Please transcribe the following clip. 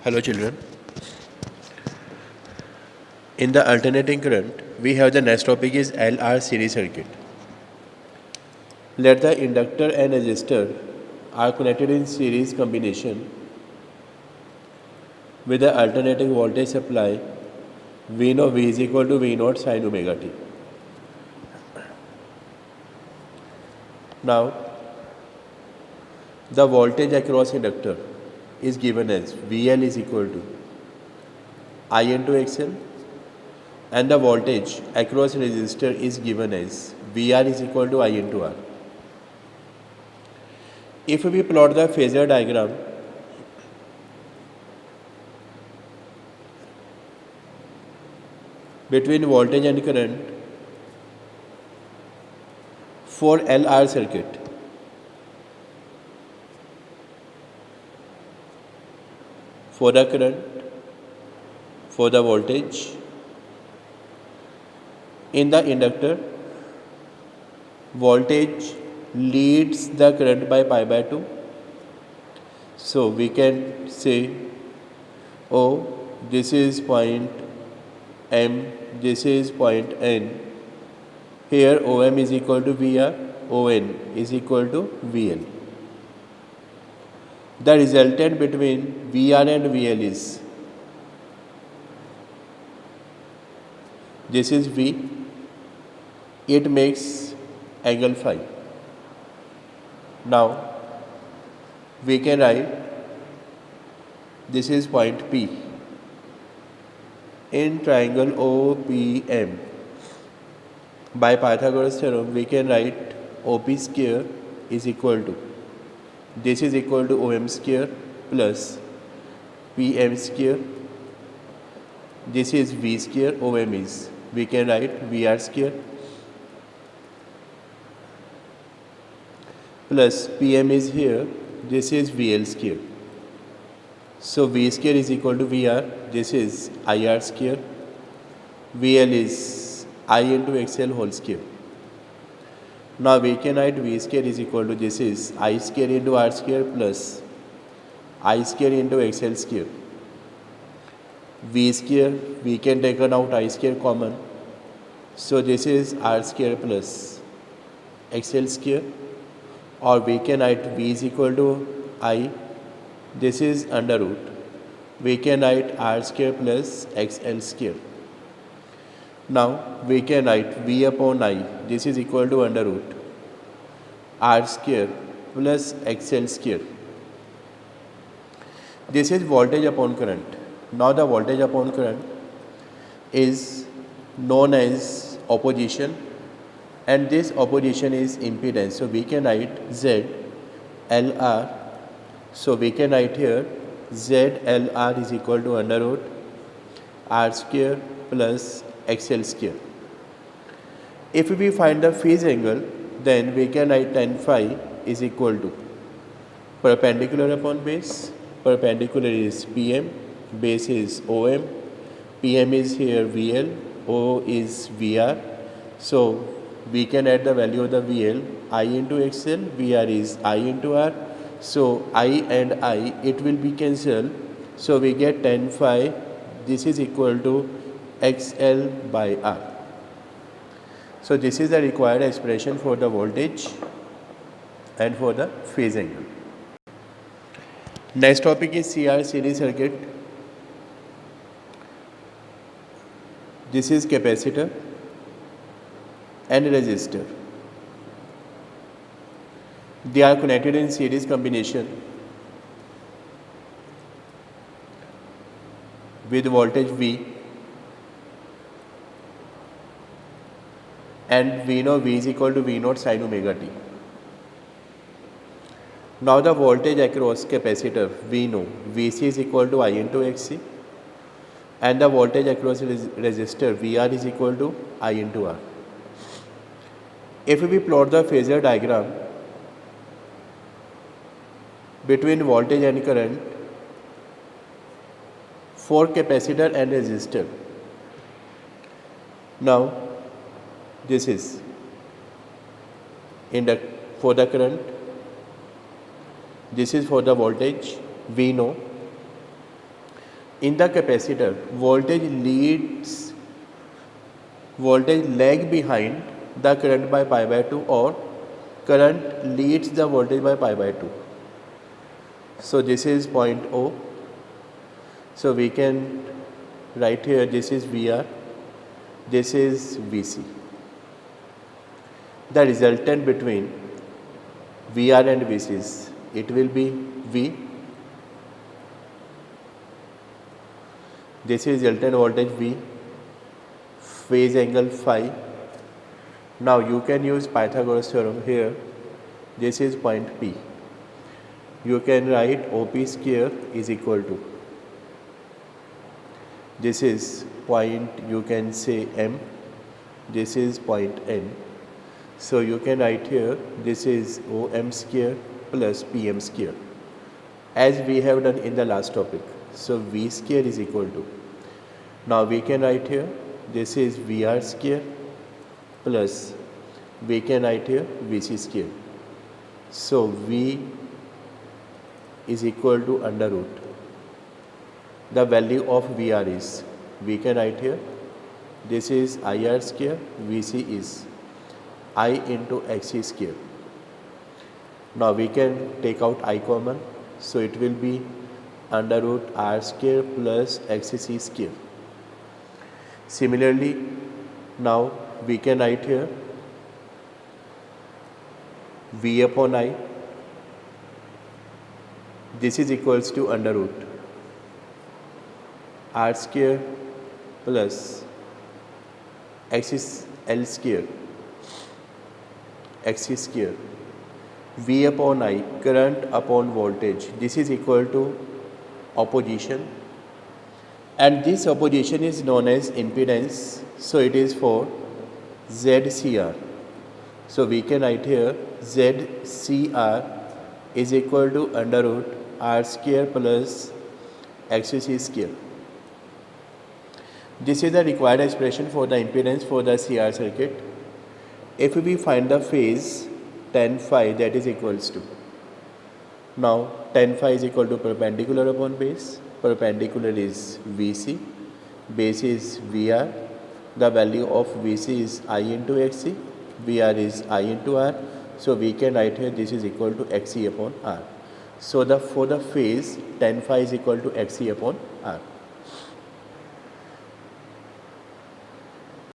Hello children. In the alternating current, we have the next topic is LR series circuit. Let the inductor and resistor are connected in series combination with the alternating voltage supply. We know V is equal to V naught sin omega t. Now, the voltage across inductor is given as VL is equal to I into XL, and the voltage across resistor is given as VR is equal to I into R. If we plot the phasor diagram between voltage and current for LR circuit, for the current, for the voltage in the inductor, voltage leads the current by pi by 2. So we can say, oh, this is point M, this is point N. Here OM is equal to VR, ON is equal to VL. The resultant between VR and VL is, this is V, it makes angle phi. Now we can write this is point P in triangle OPM. By Pythagoras theorem we can write OP square is equal to, this is equal to OM square plus PM square, this is V square, OM is, we can write VR square plus PM is here, this is VL square. So V square is equal to VR, this is IR square, VL is I into XL whole square. Now we can write V square is equal to, this is I square into R square plus I square into XL square. V square, we can take out I square common. So this is R square plus XL square, or we can write V is equal to I, this is under root. We can write R square plus XL square. Now we can write V upon I, this is equal to under root R square plus XL square. This is voltage upon current. Now the voltage upon current is known as opposition, and this opposition is impedance. So we can write Z LR. So we can write here Z LR is equal to under root R square plus XL square. If we find the phase angle, then we can write tan phi is equal to perpendicular upon base. Perpendicular is PM, base is OM, PM is here VL, O is VR. So we can add the value of the VL, I into XL, VR is I into R. So I and I, it will be cancelled. So we get tan phi, this is equal to XL by R. So this is the required expression for the voltage and for the phase angle. Next topic is CR series circuit. This is capacitor and resistor. They are connected in series combination with voltage V, and we know V is equal to V naught sin omega t. Now the voltage across capacitor, we know VC is equal to I into XC, and the voltage across resistor VR is equal to I into R. If we plot the phasor diagram between voltage and current for capacitor and resistor, now this is for the current, this is for the voltage, we know, In the capacitor, voltage lag behind the current by pi by 2, or current leads the voltage by pi by 2. So this is point O. So we can write here, this is VR, this is VC. The resultant between VR and VC is, it will be V. This is resultant voltage V, phase angle phi. Now you can use Pythagoras theorem here. This is point P. You can write OP square is equal to, this is point, you can say M, this is point N. So you can write here, this is OM square plus PM square, as we have done in the last topic. So V square is equal to, now we can write here, this is VR square plus, we can write here VC square. So V is equal to under root. The value of VR is, we can write here, this is IR square, VC is I into XC square. Now we can take out I common, so it will be under root R square plus XC square. Similarly, now we can write here V upon I, this is equals to under root R square plus XL square, XC square, V upon I, current upon voltage, this is equal to opposition, and this opposition is known as impedance, so it is for ZCR. So we can write here ZCR is equal to under root R square plus XC square. This is the required expression for the impedance for the CR circuit. If we find the phase tan phi, that is equals to, now tan phi is equal to perpendicular upon base, perpendicular is VC, base is VR, the value of VC is I into XC, VR is I into R, so we can write here this is equal to XC upon R. So for the phase tan phi is equal to XC upon R.